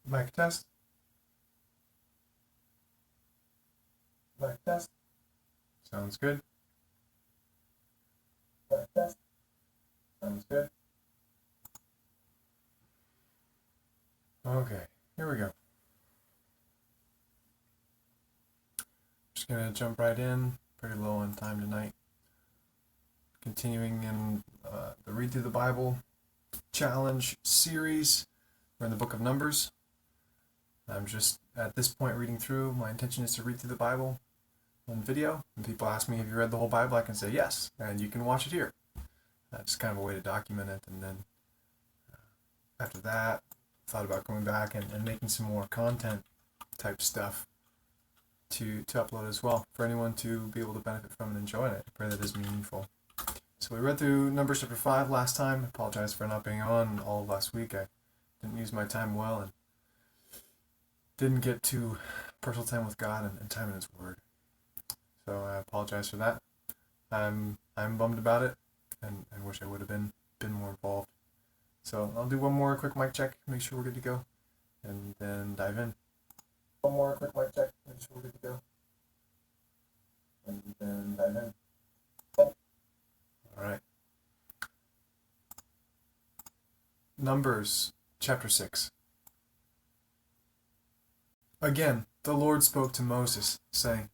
Mic test. Mic test. Sounds good. Mic test. Sounds good. Okay, here we go. Just gonna jump right in. Pretty low on time tonight. Continuing in the Read Through the Bible Challenge series. We're in the book of Numbers. I'm just at this point reading through. My intention is to read through the Bible on video. When people ask me, have you read the whole Bible? I can say yes, and you can watch it here. That's kind of a way to document it. And then after that, thought about going back and making some more content type stuff to upload as well for anyone to be able to benefit from and enjoy it. I pray that is meaningful. So we read through Numbers chapter 5 last time. I apologize for not being on all of last week. I didn't use my time well and didn't get to personal time with God and time in His Word. So I apologize for that. I'm bummed about it and wish I would have been more involved. So I'll do one more quick mic check, make sure we're good to go, and then dive in. One more quick mic check, make sure we're good to go, and then dive in. All right. Numbers chapter 6. Again, the Lord spoke to Moses, saying,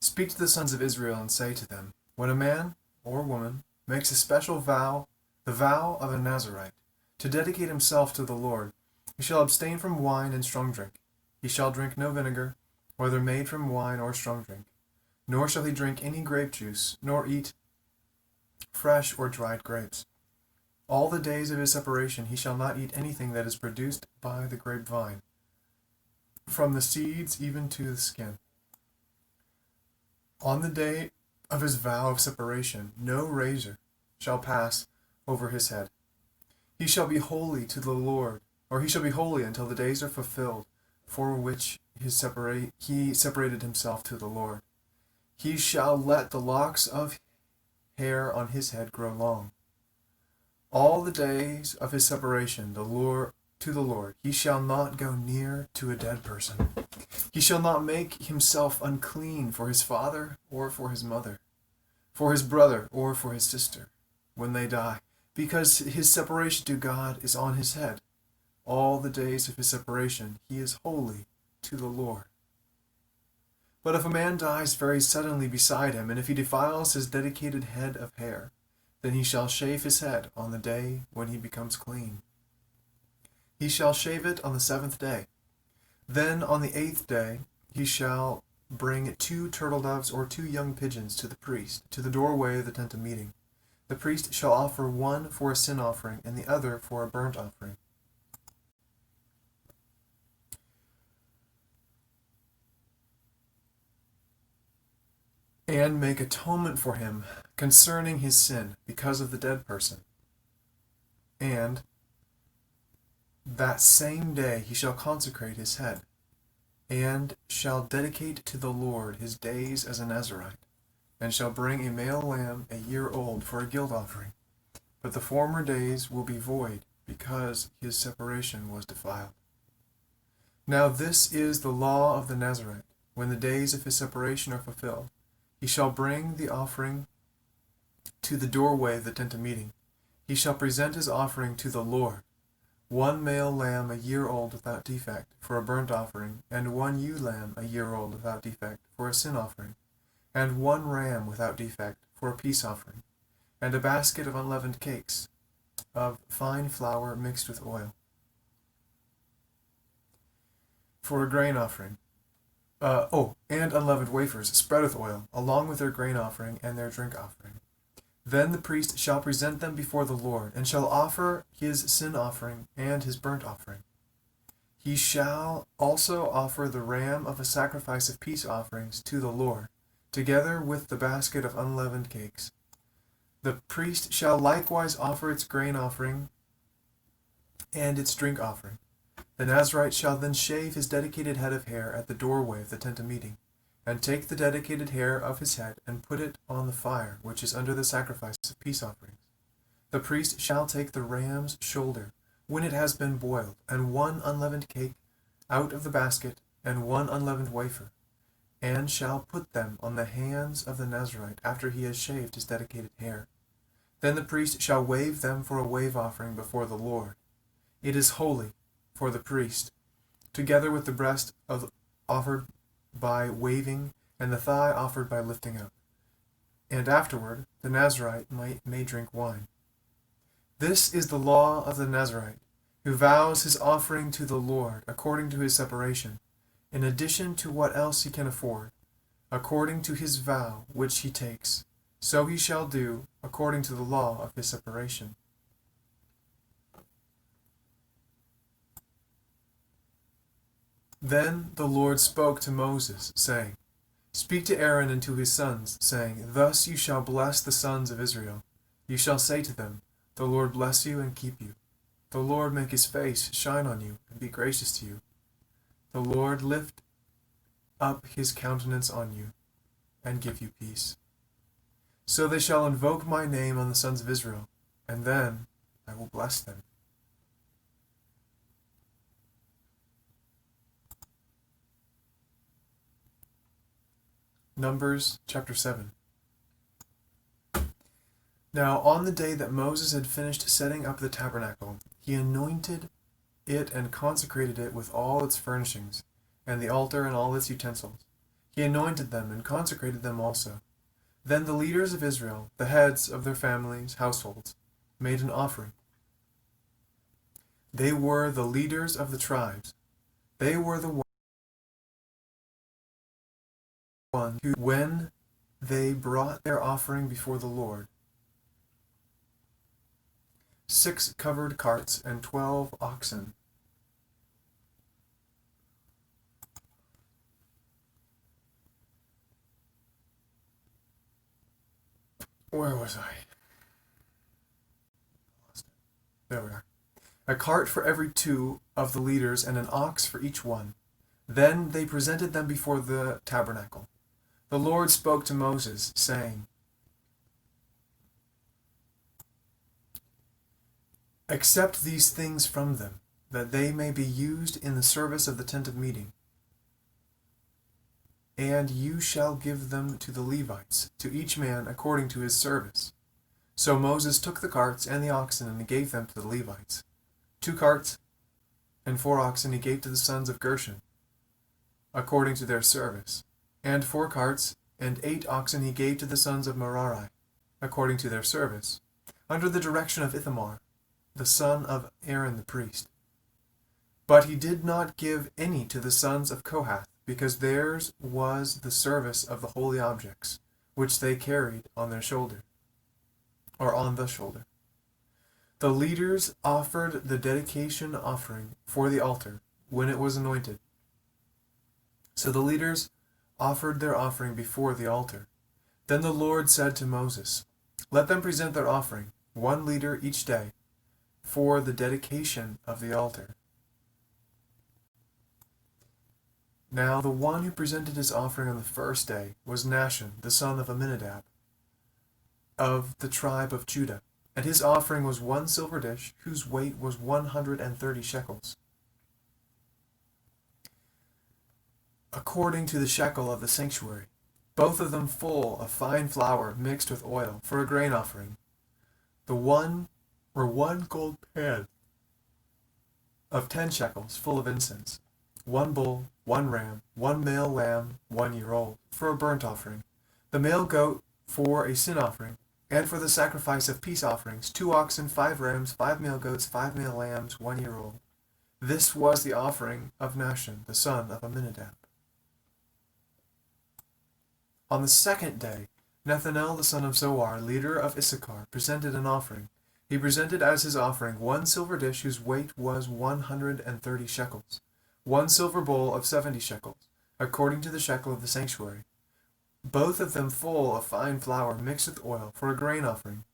"Speak to the sons of Israel and say to them, when a man or woman makes a special vow, the vow of a Nazirite, to dedicate himself to the Lord, he shall abstain from wine and strong drink. He shall drink no vinegar, whether made from wine or strong drink, nor shall he drink any grape juice, nor eat fresh or dried grapes. All the days of his separation he shall not eat anything that is produced by the grapevine, from the seeds even to the skin. On the day of his vow of separation, no razor shall pass over his head. He shall be holy to the Lord, or he shall be holy until the days are fulfilled, for which he separated himself to the Lord. He shall let the locks of hair on his head grow long. All the days of his separation to the Lord, he shall not go near to a dead person. He shall not make himself unclean for his father or for his mother, for his brother or for his sister, when they die, because his separation to God is on his head. All the days of his separation he is holy to the Lord. But if a man dies very suddenly beside him, and if he defiles his dedicated head of hair, then he shall shave his head on the day when he becomes clean. He shall shave it on the 7th day. Then on the 8th day he shall bring 2 turtle doves or 2 young pigeons to the priest, to the doorway of the tent of meeting. The priest shall offer one for a sin offering and the other for a burnt offering. And make atonement for him concerning his sin because of the dead person. And that same day he shall consecrate his head, and shall dedicate to the Lord his days as a Nazirite, and shall bring a male lamb a year old for a guilt offering. But the former days will be void, because his separation was defiled. Now this is the law of the Nazirite. When the days of his separation are fulfilled, he shall bring the offering to the doorway of the tent of meeting. He shall present his offering to the Lord, 1 male lamb a year old without defect for a burnt offering, and 1 ewe lamb a year old without defect for a sin offering, and 1 ram without defect for a peace offering, and a basket of unleavened cakes of fine flour mixed with oil for a grain offering. And unleavened wafers spread with oil, along with their grain offering and their drink offering. Then the priest shall present them before the Lord, and shall offer his sin offering and his burnt offering. He shall also offer the ram of a sacrifice of peace offerings to the Lord, together with the basket of unleavened cakes. The priest shall likewise offer its grain offering and its drink offering. The Nazirite shall then shave his dedicated head of hair at the doorway of the tent of meeting, and take the dedicated hair of his head and put it on the fire which is under the sacrifice of peace offerings. The priest shall take the ram's shoulder when it has been boiled, and 1 unleavened cake out of the basket, and 1 unleavened wafer, and shall put them on the hands of the Nazarite after he has shaved his dedicated hair. Then the priest shall wave them for a wave offering before the Lord. It is holy for the priest, together with the breast offered by waving and the thigh offered by lifting up. And afterward the Nazarite may drink wine. This is the law of the Nazarite, who vows his offering to the Lord according to his separation, in addition to what else he can afford, according to his vow which he takes. So he shall do according to the law of his separation. Then the Lord spoke to Moses, saying, Speak to Aaron and to his sons, saying, Thus you shall bless the sons of Israel. You shall say to them, The Lord bless you and keep you. The Lord make his face shine on you and be gracious to you. The Lord lift up his countenance on you and give you peace. So they shall invoke my name on the sons of Israel, and then I will bless them. Numbers chapter 7. Now on the day that Moses had finished setting up the tabernacle, he anointed it and consecrated it with all its furnishings, and the altar and all its utensils. He anointed them and consecrated them also. Then the leaders of Israel, the heads of their families' households, made an offering. They were the leaders of the tribes. They were the ones who, when they brought their offering before the Lord, 6 covered carts and 12 oxen. Where was I? There we are. A cart for every 2 of the leaders and an ox for each one. Then they presented them before the tabernacle. The Lord spoke to Moses, saying, Accept these things from them, that they may be used in the service of the tent of meeting. And you shall give them to the Levites, to each man according to his service. So Moses took the carts and the oxen, and he gave them to the Levites. 2 carts and 4 oxen he gave to the sons of Gershon, according to their service. And 4 carts and 8 oxen he gave to the sons of Merari, according to their service, under the direction of Ithamar, the son of Aaron the priest. But he did not give any to the sons of Kohath, because theirs was the service of the holy objects, which they carried on their shoulder, or on the shoulder. The leaders offered the dedication offering for the altar when it was anointed. So the leaders offered their offering before the altar. Then the Lord said to Moses, Let them present their offering, 1 leader each day, for the dedication of the altar. Now the one who presented his offering on the first day was Nahshon, the son of Amminadab, of the tribe of Judah, and his offering was 1 silver dish, whose weight was 130 shekels, according to the shekel of the sanctuary, both of them full of fine flour mixed with oil, for a grain offering. The one were 1 gold pan of 10 shekels, full of incense, 1 bull, 1 ram, 1 male lamb, 1 year old, for a burnt offering, the male goat for a sin offering, and for the sacrifice of peace offerings, 2 oxen, 5 rams, 5 male goats, 5 male lambs, 1 year old. This was the offering of Nahshon, the son of Amminadab. On the 2nd day, Nethanel, the son of Zoar, leader of Issachar, presented an offering. He presented as his offering 1 silver dish whose weight was 130 shekels, 1 silver bowl of 70 shekels, according to the shekel of the sanctuary, both of them full of fine flour mixed with oil, for a grain offering.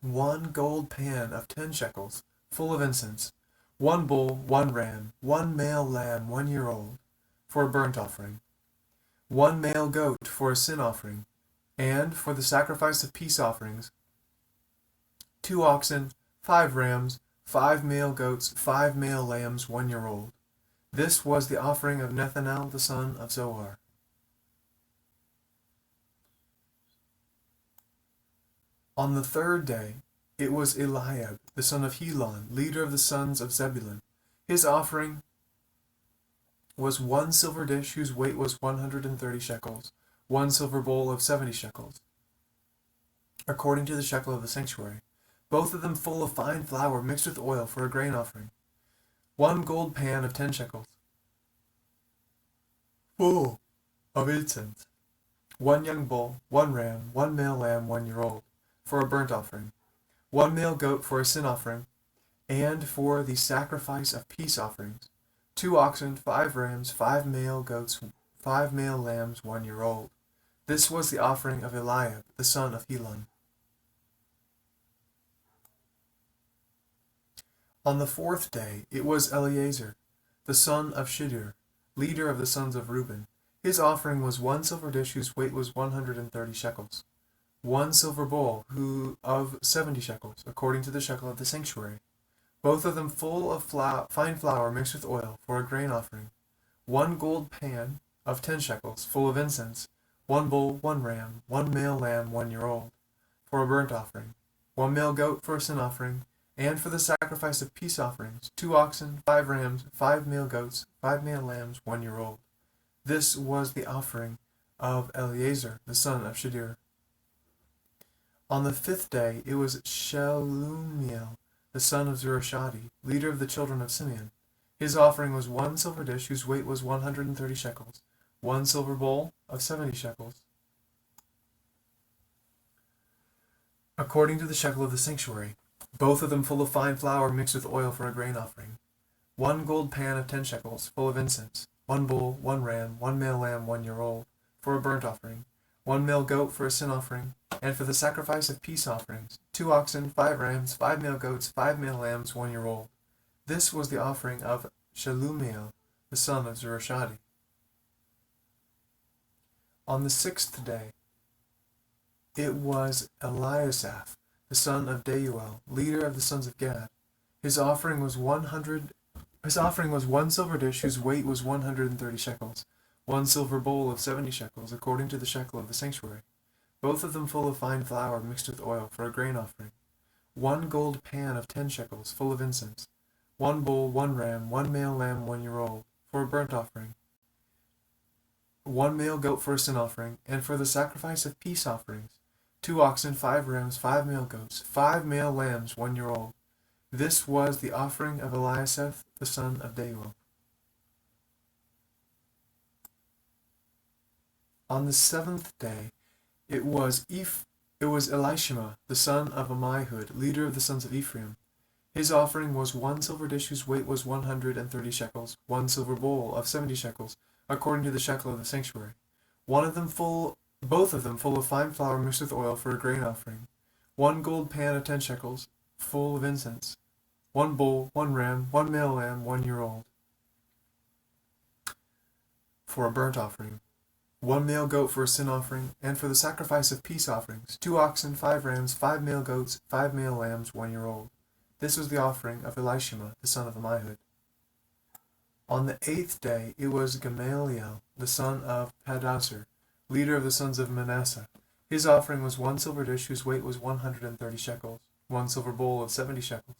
1 gold pan of 10 shekels, full of incense, 1 bull, 1 ram, 1 male lamb 1 year old, for a burnt offering, 1 male goat for a sin offering, and for the sacrifice of peace offerings, 2 oxen, 5 rams, 5 male goats, 5 male lambs 1 year old. This was the offering of Nethanel the son of Zoar. On the third day, it was Eliab the son of Helon, leader of the sons of Zebulun. His offering was 1 silver dish whose weight was 130 shekels, 1 silver bowl of 70 shekels, according to the shekel of the sanctuary, both of them full of fine flour mixed with oil for a grain offering, 1 gold pan of 10 shekels, full of incense, 1 young bull, 1 ram, 1 male lamb 1 year old, for a burnt offering, 1 male goat for a sin offering, and for the sacrifice of peace offerings, 2 oxen, 5 rams, 5 male goats, 5 male lambs 1 year old. This was the offering of Eliab the son of Helon. On the fourth day it was Eleazar the son of Shedeur, leader of the sons of Reuben. His offering was 1 silver dish whose weight was 130 shekels, 1 silver bowl of 70 shekels, according to the shekel of the sanctuary, both of them full of fine flour mixed with oil for a grain offering, 1 gold pan of 10 shekels, full of incense, 1 bull, 1 ram, 1 male lamb 1 year old, for a burnt offering, 1 male goat for a sin offering, and for the sacrifice of peace offerings, 2 oxen, 5 rams, 5 male goats, 5 male lambs 1 year old. This was the offering of Eleazar the son of Shedeur. On the fifth day it was Shelumiel the son of Zurishadai, leader of the children of Simeon. His offering was 1 silver dish whose weight was 130 shekels, 1 silver bowl of 70 shekels, according to the shekel of the sanctuary, both of them full of fine flour mixed with oil for a grain offering, 1 gold pan of 10 shekels, full of incense, 1 bull, 1 ram, 1 male lamb 1 year old, for a burnt offering, 1 male goat for a sin offering, and for the sacrifice of peace offerings, 2 oxen, 5 rams, 5 male goats, 5 male lambs 1 year old. This was the offering of Shelumiel the son of Zurishadai. On the sixth day it was Eliasaph the son of Deuel, leader of the sons of Gad. His offering was 1 silver dish whose weight was 130 shekels, 1 silver bowl of 70 shekels, according to the shekel of the sanctuary, both of them full of fine flour mixed with oil for a grain offering, 1 gold pan of 10 shekels, full of incense, 1 bull, 1 ram, 1 male lamb 1 year old, for a burnt offering, 1 male goat for a sin offering, and for the sacrifice of peace offerings, 2 oxen, 5 rams, 5 male goats, 5 male lambs 1 year old. This was the offering of Eliasaph the son of Deuel. On the seventh day it was Elishama the son of Ammihud, leader of the sons of Ephraim. His offering was 1 silver dish whose weight was 130 shekels, 1 silver bowl of 70 shekels, according to the shekel of the sanctuary, both of them full of fine flour mixed with oil for a grain offering, 1 gold pan of 10 shekels, full of incense, 1 bull, 1 ram, 1 male lamb 1 year old, for a burnt offering, 1 male goat for a sin offering, and for the sacrifice of peace offerings, 2 oxen, 5 rams, 5 male goats, 5 male lambs 1 year old. This was the offering of Elishama the son of Ammihud. On the eighth day it was Gamaliel the son of Pedahzur, leader of the sons of Manasseh. His offering was 1 silver dish whose weight was 130 shekels, 1 silver bowl of 70 shekels,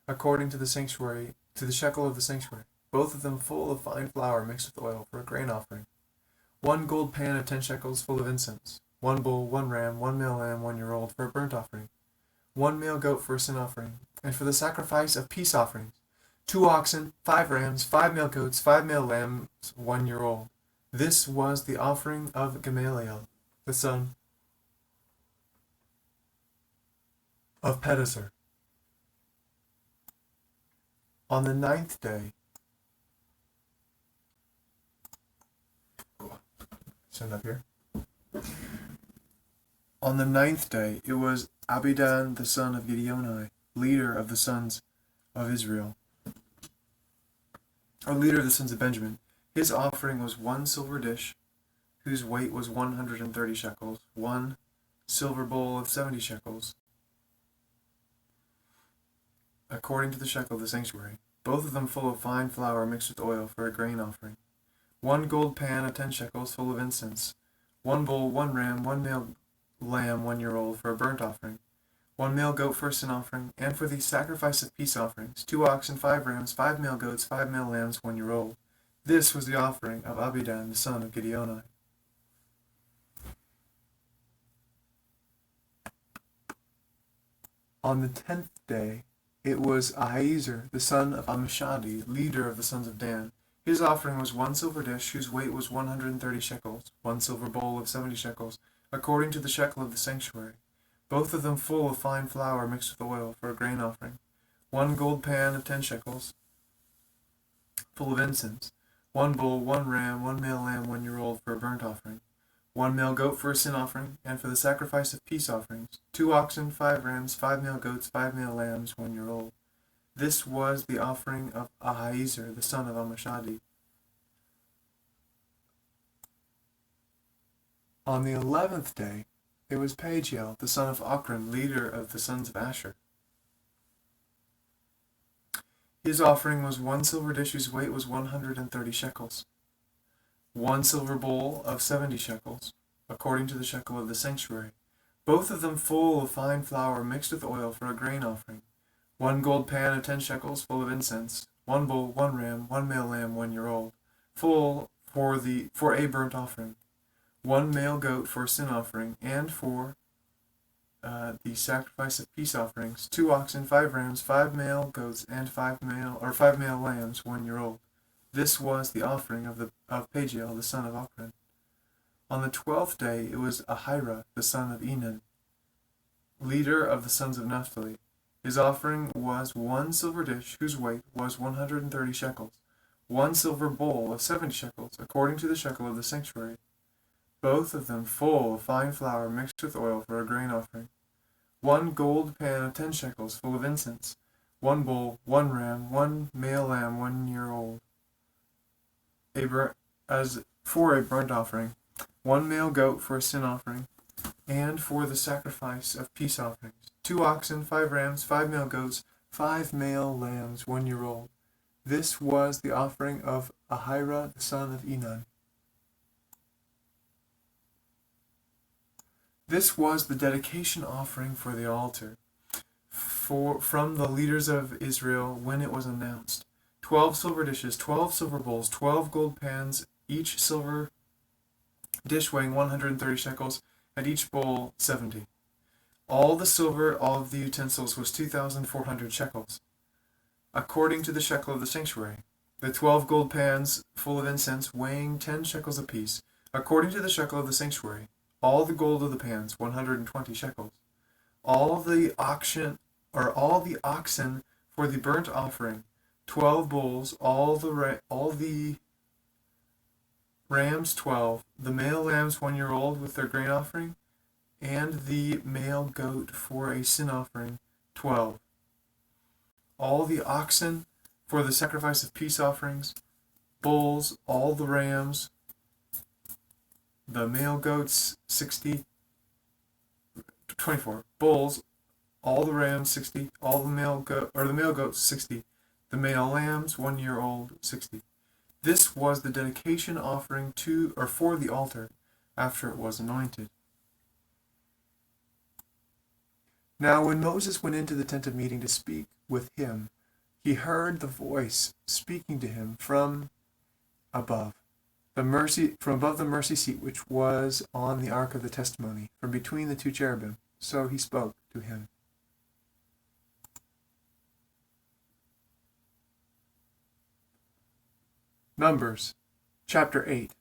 according to the shekel of the sanctuary, both of them full of fine flour mixed with oil for a grain offering, 1 gold pan of 10 shekels full of incense, 1 bull, 1 ram, 1 male lamb 1 year old for a burnt offering, 1 male goat for a sin offering, and for the sacrifice of peace offerings, 2 oxen, 5 rams, 5 male goats, 5 male lambs 1 year old. This was the offering of Gamaliel the son of Pedahzur. On the ninth day, stand up here. On the ninth day, it was Abidan the son of Gideoni, leader of the sons of Israel, or leader of the sons of Benjamin. His offering was 1 silver dish, whose weight was 130 shekels, 1 silver bowl of 70 shekels, according to the shekel of the sanctuary, both of them full of fine flour mixed with oil for a grain offering. 1 gold pan of 10 shekels full of incense. 1 bull, 1 ram, 1 male lamb 1 year old for a burnt offering. 1 male goat for a sin offering, and for the sacrifice of peace offerings, 2 oxen, 5 rams, 5 male goats, 5 male lambs 1 year old. This was the offering of Abidan the son of Gideoni. On the 10th day, it was Ahiezer the son of Ammishaddai, leader of the sons of Dan. His offering was 1 silver dish, whose weight was 130 shekels, 1 silver bowl of 70 shekels, according to the shekel of the sanctuary, both of them full of fine flour mixed with oil for a grain offering. 1 gold pan of 10 shekels, full of incense. 1 bull, 1 ram, 1 male lamb 1 year old for a burnt offering. 1 male goat for a sin offering, and for the sacrifice of peace offerings, 2 oxen, 5 rams, 5 male goats, 5 male lambs 1 year old. This was the offering of Ahiezer the son of Ammishaddai. On the 11th day, it was Pagiel the son of Ochran, leader of the sons of Asher. His offering was 1 silver dish whose weight was 130 shekels, 1 silver bowl of 70 shekels, according to the shekel of the sanctuary, both of them full of fine flour mixed with oil for a grain offering. 1 gold pan of 10 shekels full of incense. 1 bull, 1 ram, 1 male lamb 1 year old, full for a burnt offering. 1 male goat for a sin offering, and for the sacrifice of peace offerings, 2 oxen, 5 rams, 5 male goats, and 5 male lambs 1 year old. This was the offering of Pagiel the son of Ochran. On the 12th day it was Ahira the son of Enan, leader of the sons of Naphtali. His offering was 1 silver dish whose weight was 130 shekels, 1 silver bowl of 70 shekels, according to the shekel of the sanctuary, both of them full of fine flour mixed with oil for a grain offering. 1 gold pan of 10 shekels full of incense. 1 bull, 1 ram, 1 male lamb 1 year old, as for a burnt offering. 1 male goat for a sin offering, and for the sacrifice of peace offerings, 2 oxen, 5 rams, 5 male goats, 5 male lambs 1 year old. This was the offering of Ahira the son of Enan. This was the dedication offering for the altar from the leaders of Israel when it was announced. 12 silver dishes, 12 silver bowls, 12 gold pans, each silver dish weighing 130 shekels, and each bowl 70. All the silver, all of the utensils, was 2,400 shekels, according to the shekel of the sanctuary. The 12 gold pans full of incense, weighing 10 shekels apiece, according to the shekel of the sanctuary. All the gold of the pans, 120 shekels. All the oxen for the burnt offering, 12 bulls, all the rams 12, the male lambs 1 year old with their grain offering, and the male goat for a sin offering 12. All the oxen for the sacrifice of peace offerings, bulls, all the rams, the male goats 24 bulls, all the rams 60, all the male goats 60, the male lambs 1 year old 60. This was the dedication offering for the altar after it was anointed. Now when Moses went into the tent of meeting to speak with him, he heard the voice speaking to him from above the mercy seat which was on the ark of the testimony, from between the 2 cherubim. So he spoke to him. Numbers, chapter 8.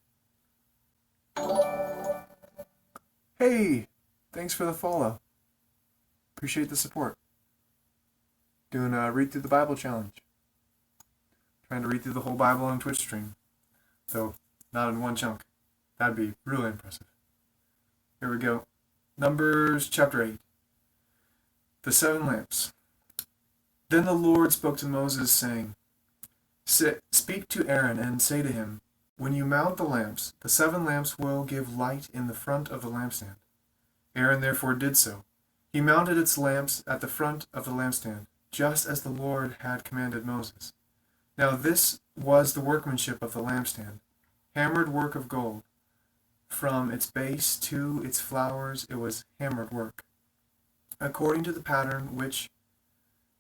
Hey, thanks for the follow. Appreciate the support. Doing a read through the Bible challenge. Trying to read through the whole Bible on Twitch stream, though not in one chunk. That'd be really impressive. Here we go. Numbers chapter 8. The 7 lamps. Then the Lord spoke to Moses, saying, Speak to Aaron and say to him, when you mount the lamps, the 7 lamps will give light in the front of the lampstand. Aaron therefore did so. He mounted its lamps at the front of the lampstand, just as the Lord had commanded Moses. Now this was the workmanship of the lampstand, hammered work of gold. From its base to its flowers it was hammered work, according to the pattern which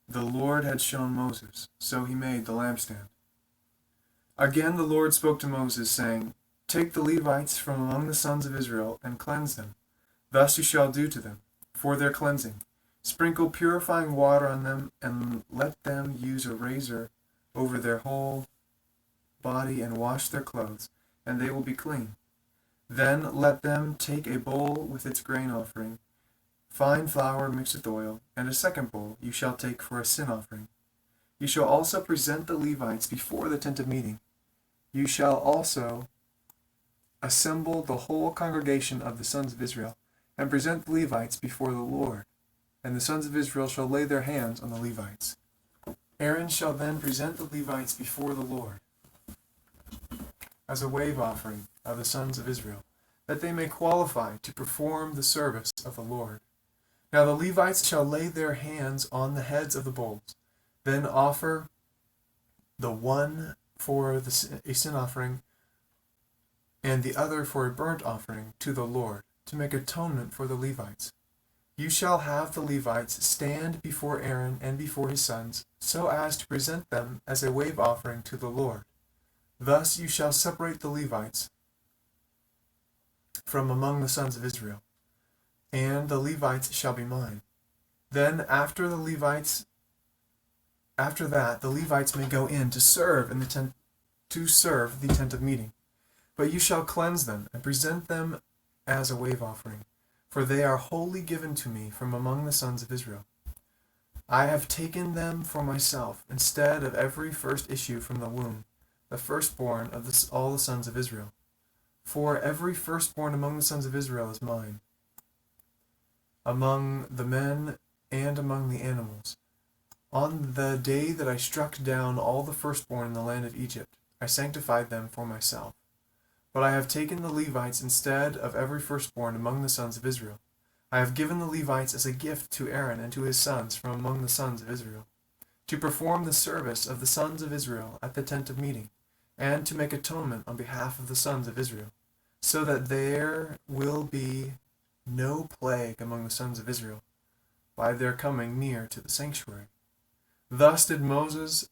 the Lord had shown Moses. So he made the lampstand. Again the Lord spoke to Moses, saying, Take the Levites from among the sons of Israel, and cleanse them. Thus you shall do to them, for their cleansing. Sprinkle purifying water on them, and let them use a razor over their whole body, and wash their clothes, and they will be clean. Then let them take a bowl with its grain offering, fine flour mixed with oil, and a second bowl you shall take for a sin offering. You shall also present the Levites before the tent of meeting. You shall also assemble the whole congregation of the sons of Israel, and present the Levites before the Lord. And the sons of Israel shall lay their hands on the Levites. Aaron shall then present the Levites before the Lord as a wave offering of the sons of Israel, that they may qualify to perform the service of the Lord. Now the Levites shall lay their hands on the heads of the bowls, then offer the one for a sin offering and the other for a burnt offering to the Lord, to make atonement for the Levites. You shall have the Levites stand before Aaron and before his sons, so as to present them as a wave offering to the Lord. Thus you shall separate the Levites from among the sons of Israel, and the Levites shall be mine. Then after that, the Levites may go in to serve in the tent of meeting. But you shall cleanse them and present them as a wave offering, for they are wholly given to me from among the sons of Israel. I have taken them for myself, instead of every first issue from the womb, the firstborn of all the sons of Israel. For every firstborn among the sons of Israel is mine, among the men and among the animals. On the day that I struck down all the firstborn in the land of Egypt, I sanctified them for myself. But I have taken the Levites instead of every firstborn among the sons of Israel. I have given the Levites as a gift to Aaron and to his sons from among the sons of Israel, to perform the service of the sons of Israel at the tent of meeting, and to make atonement on behalf of the sons of Israel, so that there will be no plague among the sons of Israel by their coming near to the sanctuary. Thus did Moses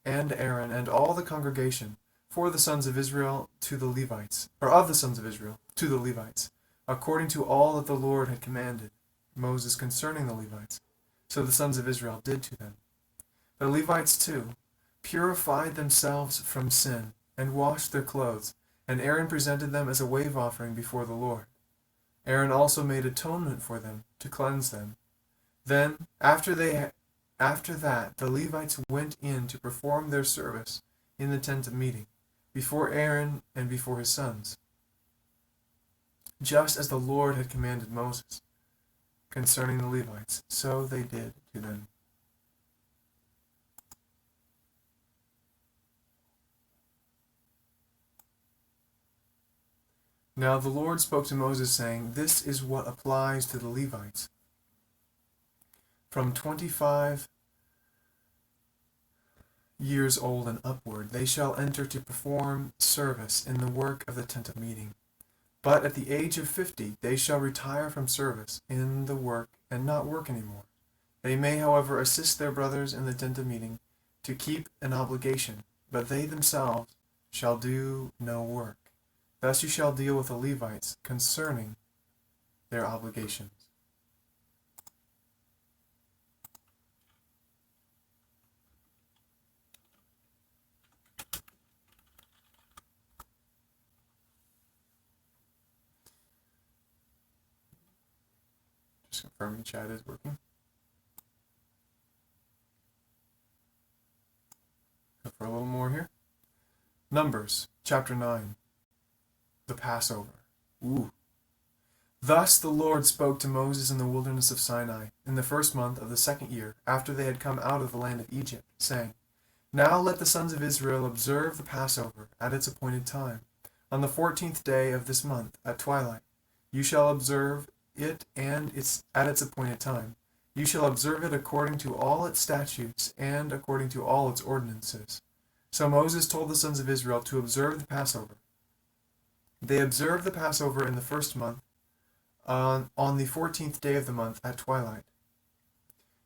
and Aaron and all the congregation for the sons of Israel to the Levites, or of the sons of Israel to the Levites, according to all that the Lord had commanded Moses concerning the Levites. So the sons of Israel did to them. The Levites too purified themselves from sin and washed their clothes, and Aaron presented them as a wave offering before the Lord. Aaron also made atonement for them to cleanse them. Then, after that, the Levites went in to perform their service in the tent of meeting, before Aaron and before his sons, just as the Lord had commanded Moses concerning the Levites, so they did to them. Now the Lord spoke to Moses, saying, This is what applies to the Levites. From 25 years old and upward, they shall enter to perform service in the work of the tent of meeting. But at the age of 50, they shall retire from service in the work and not work any more. They may, however, assist their brothers in the tent of meeting to keep an obligation, but they themselves shall do no work. Thus you shall deal with the Levites concerning their obligations. Just confirming chat is working. Go for a little more here. Numbers, chapter 9. The Passover. Ooh. Thus the Lord spoke to Moses in the wilderness of Sinai, in the first month of the second year, after they had come out of the land of Egypt, saying, Now let the sons of Israel observe the Passover at its appointed time. On the 14th day of this month, at twilight, you shall observe it at its appointed time. You shall observe it according to all its statutes and according to all its ordinances. So Moses told the sons of Israel to observe the Passover. They observed the Passover in the first month, on the 14th day of the month at twilight,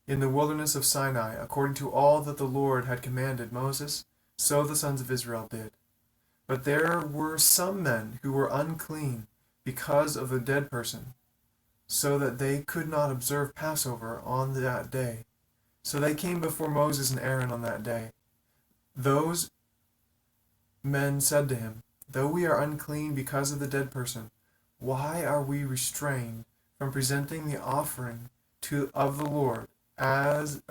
in the wilderness of Sinai, according to all that the Lord had commanded Moses, so the sons of Israel did. But there were some men who were unclean because of the dead person, so that they could not observe Passover on that day. So they came before Moses and Aaron on that day. Those men said to him, "Though we are unclean because of the dead person, why are we restrained from presenting the offering of the Lord offering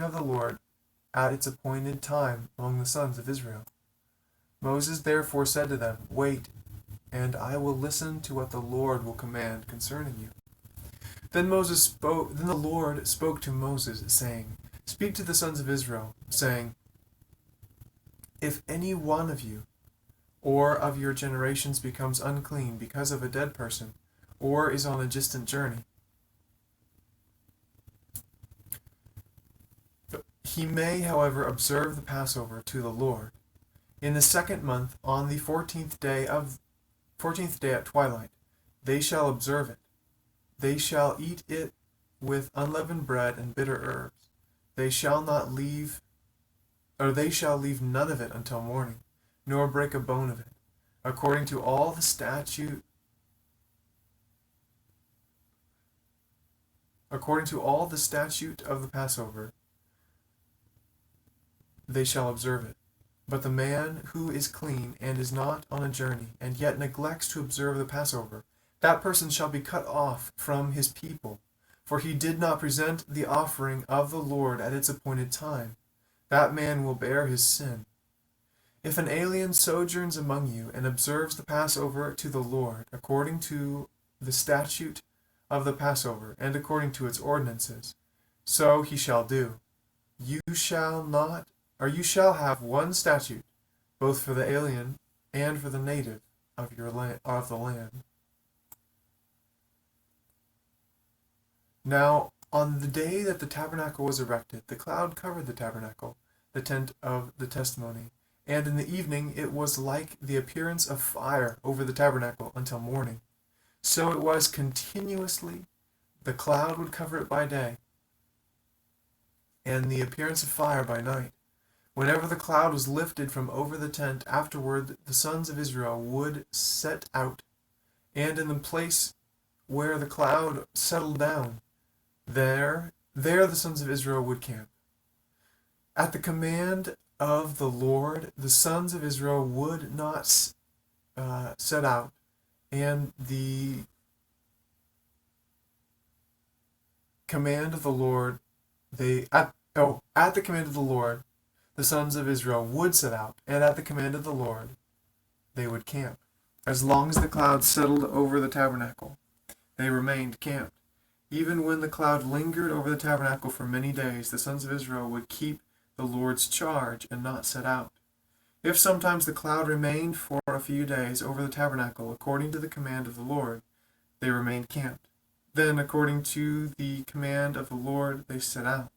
of the Lord at its appointed time among the sons of Israel?" Moses therefore said to them, "Wait, and I will listen to what the Lord will command concerning you." Then the Lord spoke to Moses, saying, "Speak to the sons of Israel, saying, if any one of you or of your generations becomes unclean because of a dead person, or is on a distant journey, he may, however, observe the Passover to the Lord. In the second month, on the 14th day at twilight, they shall observe it. They shall eat it with unleavened bread and bitter herbs. They shall leave none of it until morning, nor break a bone of it, according to all the statute of the Passover. They shall observe it. But the man who is clean and is not on a journey, and yet neglects to observe the Passover, that person shall be cut off from his people, for he did not present the offering of the Lord at its appointed time. That man will bear his sin. If an alien sojourns among you and observes the Passover to the Lord, according to the statute of the Passover, and according to its ordinances, so he shall do. You shall have one statute, both for the alien and for the native of the land. Now, on the day that the tabernacle was erected, the cloud covered the tabernacle, the tent of the testimony, and in the evening it was like the appearance of fire over the tabernacle until morning. So it was continuously. The cloud would cover it by day, and the appearance of fire by night. Whenever the cloud was lifted from over the tent, afterward the sons of Israel would set out, and in the place where the cloud settled down, there the sons of Israel would camp. At the command of the Lord, the sons of Israel would not set out, and the command of the Lord, at the command of the Lord, the sons of Israel would set out, and at the command of the Lord, they would camp. As long as the cloud settled over the tabernacle, they remained camped. Even when the cloud lingered over the tabernacle for many days, the sons of Israel would keep the Lord's charge and not set out. If sometimes the cloud remained for a few days over the tabernacle, according to the command of the Lord, they remained camped. Then, according to the command of the Lord, they set out.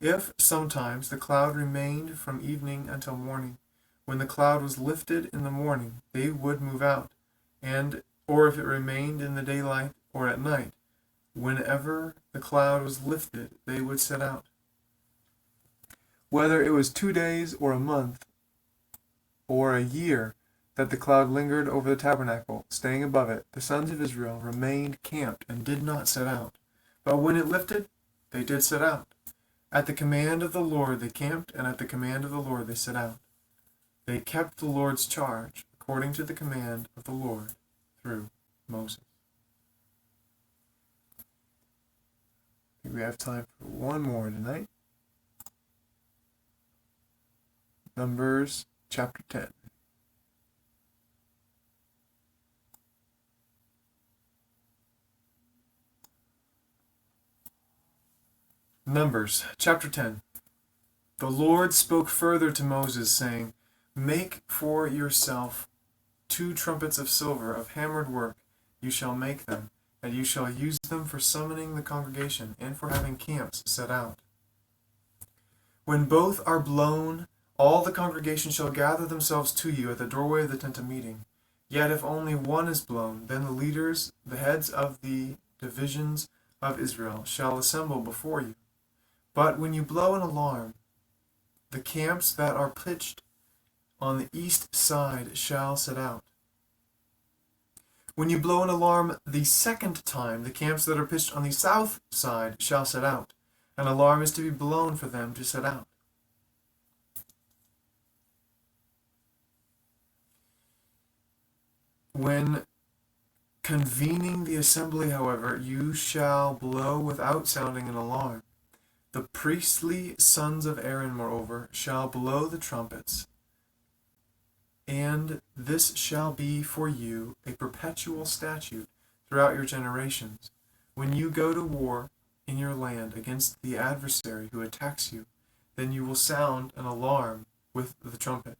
If sometimes the cloud remained from evening until morning, when the cloud was lifted in the morning, they would move out, or if it remained in the daylight or at night, whenever the cloud was lifted, they would set out. Whether it was 2 days or a month or a year that the cloud lingered over the tabernacle, staying above it, the sons of Israel remained camped and did not set out. But when it lifted, they did set out. At the command of the Lord they camped, and at the command of the Lord they set out. They kept the Lord's charge, according to the command of the Lord, through Moses. I think we have time for one more tonight. Numbers chapter 10. Numbers chapter 10. The Lord spoke further to Moses, saying, "Make for yourself 2 trumpets of silver of hammered work. You shall make them, and you shall use them for summoning the congregation and for having camps set out. When both are blown All the congregation shall gather themselves to you at the doorway of the tent of meeting. Yet if only one is blown, then the leaders, the heads of the divisions of Israel, shall assemble before you. But when you blow an alarm, the camps that are pitched on the east side shall set out. When you blow an alarm the second time, the camps that are pitched on the south side shall set out. An alarm is to be blown for them to set out. When convening the assembly, however, you shall blow without sounding an alarm. The priestly sons of Aaron, moreover, shall blow the trumpets, and this shall be for you a perpetual statute throughout your generations. When you go to war in your land against the adversary who attacks you, then you will sound an alarm with the trumpet.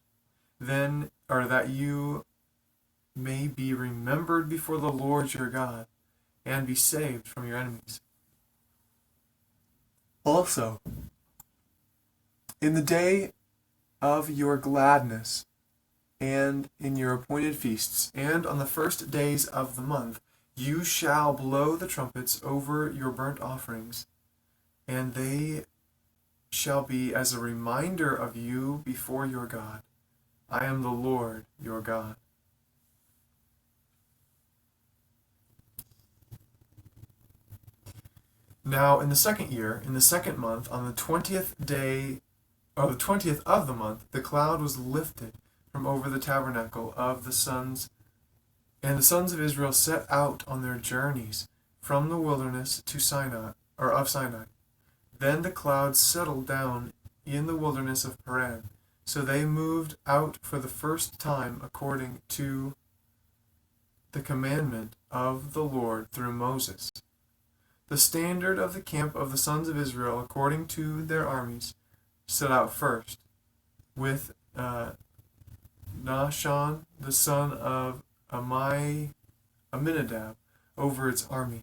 Then, or that you may be remembered before the Lord your God, and be saved from your enemies. Also, in the day of your gladness, and in your appointed feasts, and on the first days of the month, you shall blow the trumpets over your burnt offerings, and they shall be as a reminder of you before your God. I am the Lord your God. Now in the second year, in the second month, on the 20th day, or the 20th of the month, the cloud was lifted from over the tabernacle of the sons, and the sons of Israel set out on their journeys from the wilderness to Sinai, or of Sinai. Then the cloud settled down in the wilderness of Paran. So they moved out for the first time according to the commandment of the Lord through Moses. The standard of the camp of the sons of Israel, according to their armies, set out first, with Nahshon, the son of Amminadab, over its army,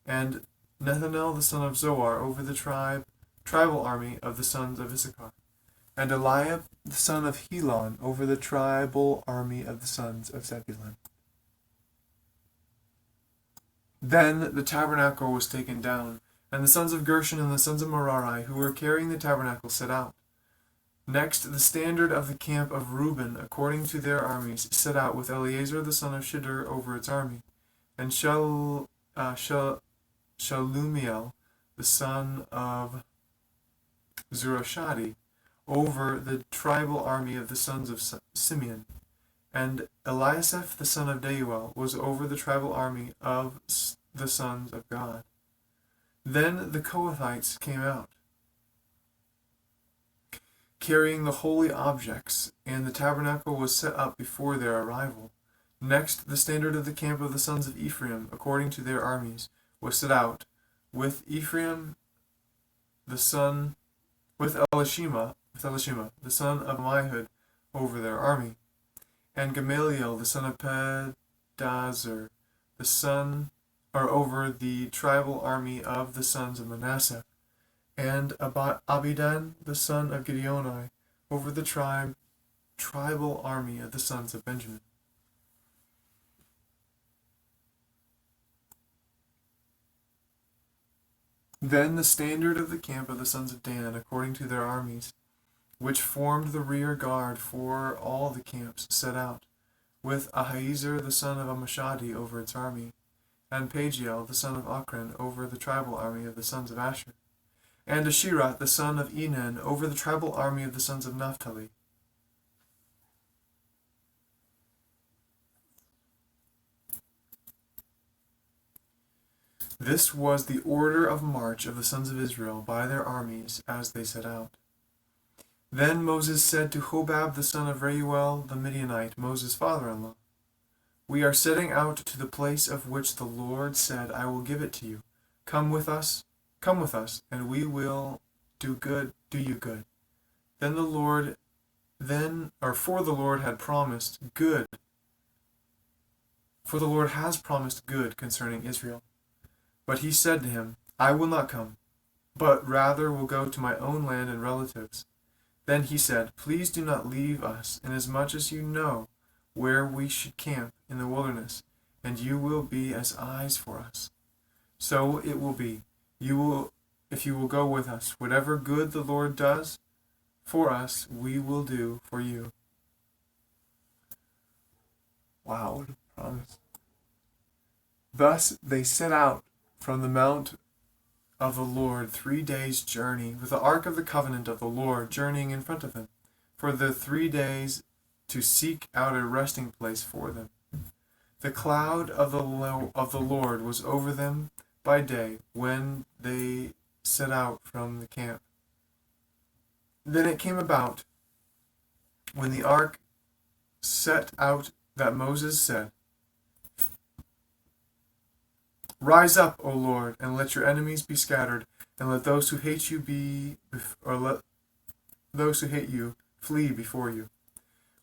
and Nethanel, the son of Zoar, over the tribal army of the sons of Issachar, and Eliab, the son of Helon, over the tribal army of the sons of Zebulun. Then the tabernacle was taken down, and the sons of Gershon and the sons of Merari, who were carrying the tabernacle, set out. Next, the standard of the camp of Reuben, according to their armies, set out, with Eleazar the son of Shedeur over its army, and Shalumiel, the son of Zurashadi, over the tribal army of the sons of Simeon. And Eliasaph the son of Deuel was over the tribal army of the sons of God. Then the Kohathites came out, carrying the holy objects, and the tabernacle was set up before their arrival. Next, the standard of the camp of the sons of Ephraim, according to their armies, was set out, with Ephraim Elishama, the son of Ammihud, over their army, and Gamaliel, the son of Pedazur, over the tribal army of the sons of Manasseh, and Abidan, the son of Gideoni, over the tribal army of the sons of Benjamin. Then the standard of the camp of the sons of Dan, according to their armies, which formed the rear guard for all the camps, set out, with Ahiezer the son of Ammishaddai over its army, and Pagiel the son of Ochran over the tribal army of the sons of Asher, and Asherah the son of Enan over the tribal army of the sons of Naphtali. This was the order of march of the sons of Israel by their armies as they set out. Then Moses said to Hobab the son of Reuel the Midianite, Moses' father-in-law, "We are setting out to the place of which the Lord said, 'I will give it to you.' Come with us, and we will do you good." For the Lord has promised good concerning Israel. But he said to him, "I will not come, but rather will go to my own land and relatives." Then he said, Please do not leave us, inasmuch as you know where we should camp in the wilderness, and you will be as eyes for us. So it will be, if you will go with us. Whatever good the Lord does for us, we will do for you. Wow, what a promise. Thus they set out from the mount of the Lord 3 days' journey, with the ark of the covenant of the Lord journeying in front of them, for the 3 days to seek out a resting place for them. The cloud of the Lord was over them by day when they set out from the camp. Then it came about, when the ark set out, that Moses said, Rise up, O Lord, and let your enemies be scattered, and let those who hate you let those who hate you flee before you.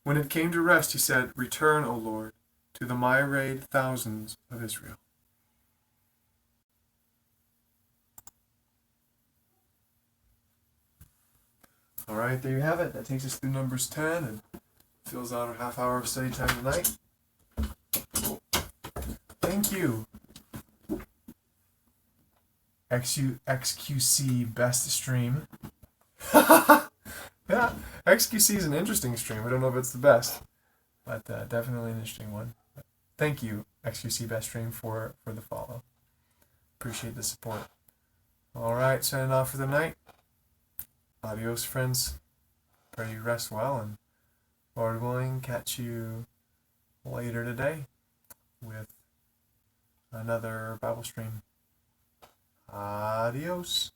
When it came to rest, he said, Return, O Lord, to the myriad thousands of Israel. All right, there you have it. That takes us through Numbers 10 and fills out our half hour of study time tonight. Thank you, XQC Best Stream. Yeah, XQC is an interesting stream. I don't know if it's the best, but definitely an interesting one. But thank you, XQC Best Stream, for the follow. Appreciate the support. All right, signing off for the night. Adios, friends. Pray you rest well, and Lord willing, catch you later today with another Bible stream. Adios.